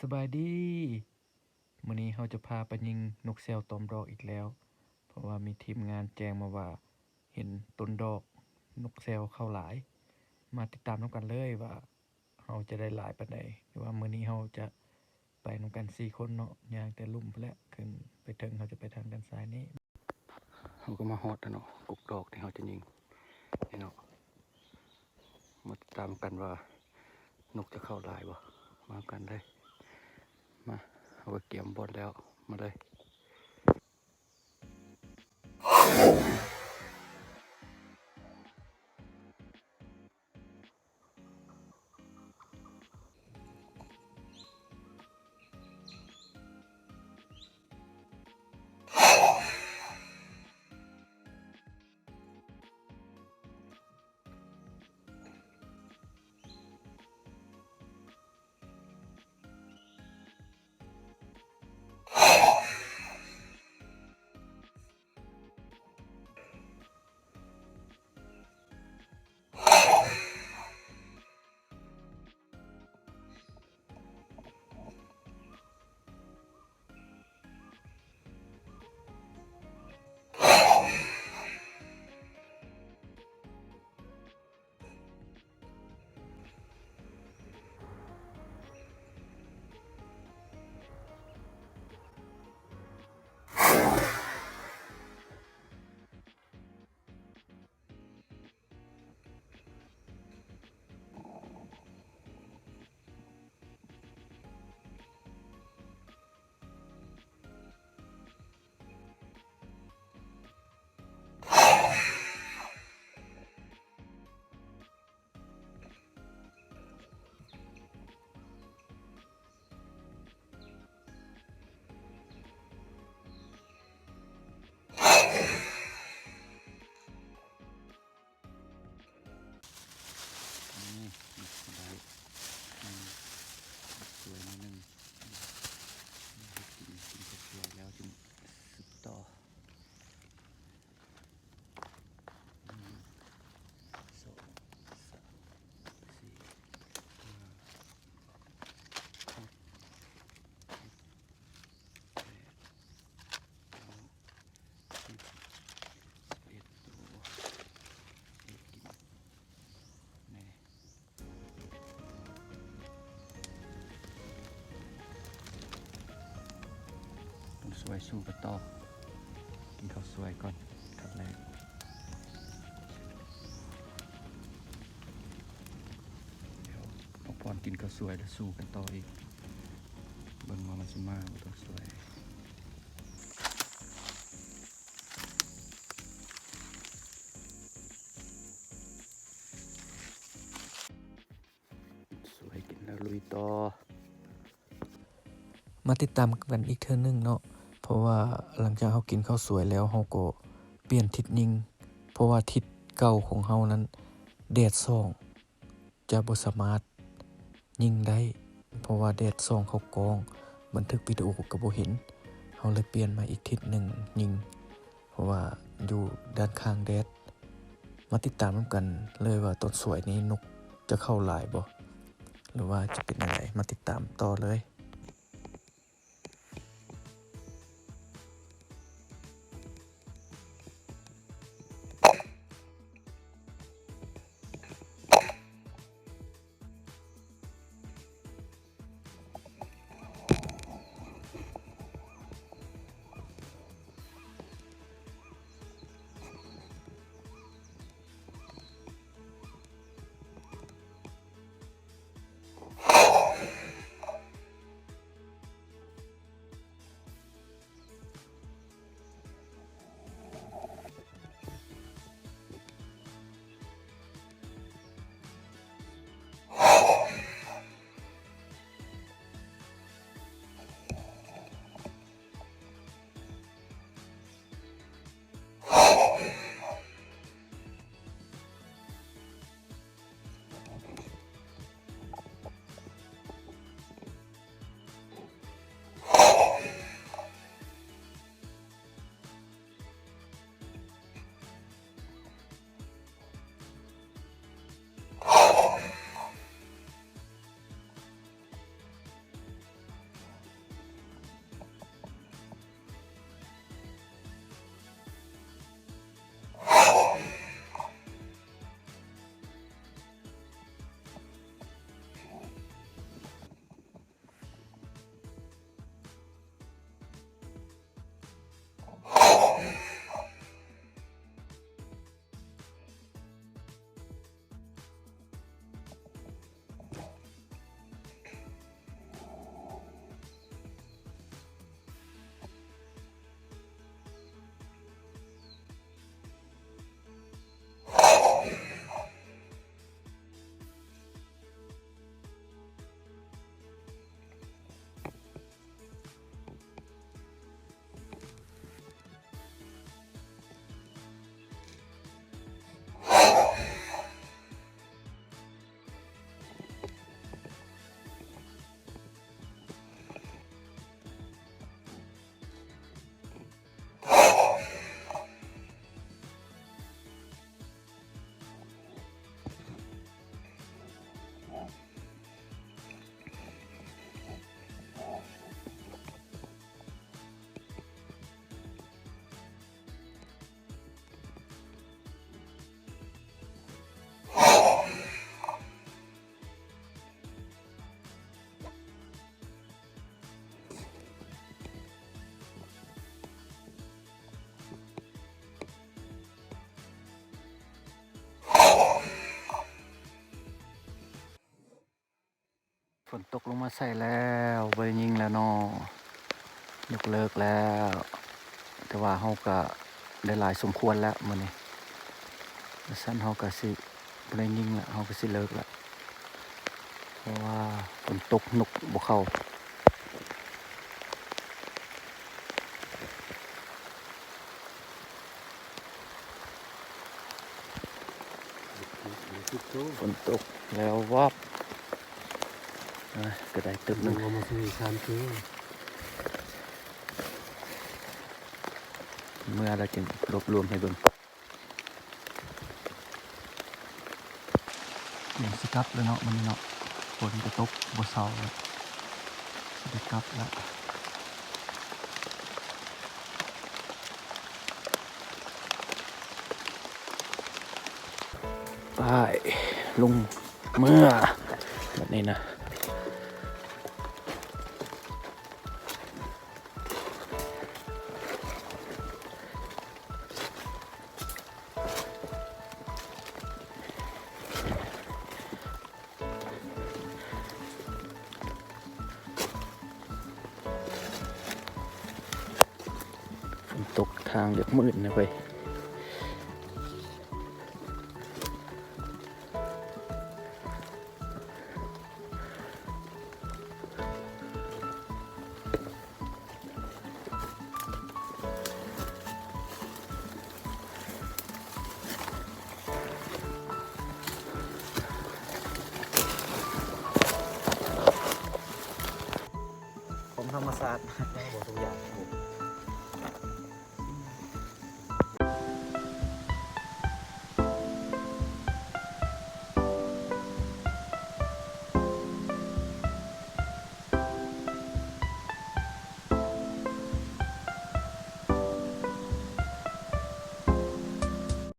สบายดีมื้อนี้เราจะพาไปยิงนกแซวตอมดอกอีกแล้วเพราะว่ามีทีมงานแจ้งมาว่าเห็นต้นดอกนกแซวเข้าหลายมาติดตามนำกันเลยว่าเราจะได้หลายปานใดหรือว่ามื้อนี้เราจะไปนำกัน4คนเนาะย่างแต่ลุ่มพู้นแหละขึ้นไปถึงเราจะไปทางด้านซ้ายนี้เราก็มาฮอดแล้วเนาะกกดอกที่เราจะยิงนี่เนาะมาติดตามกันว่านกจะเข้าหลายบ่มากันเลยมาเอาไปเกี่ยมบอลแล้วมาเลยสวยนิดนึงกินสวยแล้วจึงสืบต่อ2 3 4 5 สวยสู้กันต่อกินข้าวสวยก่อนครับแรกเดี๋ยวน้องพรกินข้าวสวยแล้วสู้กันต่ออีกเบิ่งว่ามันสิมาบ่ต้องสวยสวยกินแล้วลุยต่อมาติดตามกันอีกเทื่อนึงเนาะเพราะว่าหลังจากเรากินข้าวสวยแล้วเราก็เปลี่ยนทิศยิงเพราะว่าทิศเก่าของเรานั้นแดดส่องจะบ่สามารถยิงได้เพราะว่าแดดส่องเข้ากล้องบันทึกวิดีโอก็บ่เห็นเราเลยเปลี่ยนมาอีกทิศหนึ่งยิงเพราะว่าอยู่ด้านข้างแดดมาติดตามกันเลยว่าต้นสวยนี้นกจะเข้าหลายบ่หรือว่าจะเป็นยังไงมาติดตามต่อเลย ฝนตกลงมาใส่แล้วบ่ได้ยิงแล้วเนาะยกเลิกแล้ว แต่ว่าเฮาก็ได้หลายสมควรแล้วมื้อนี้แล้วซั่นเฮาก็สิบ่ได้ยิงแล้วเฮาก็สิเลิกแล้วเพราะว่าฝนตกนกบ่เข้าฝนตกแล้ววับก็ได้ตึกหนึง เอามาซื้อ3ตัว เมื่อเราจึงรวบรวมให้เบิ่งนี่สิกลับแล้วเนาะมันเนาะฝนก็ตกบ่เซาแล้วสิได้กลับแล้วไปลงเมื่อแบบนี้นะฝนตกทางเดือดมืดนะไปผมธรรมศาสตร์ บ่ทุกอย่าง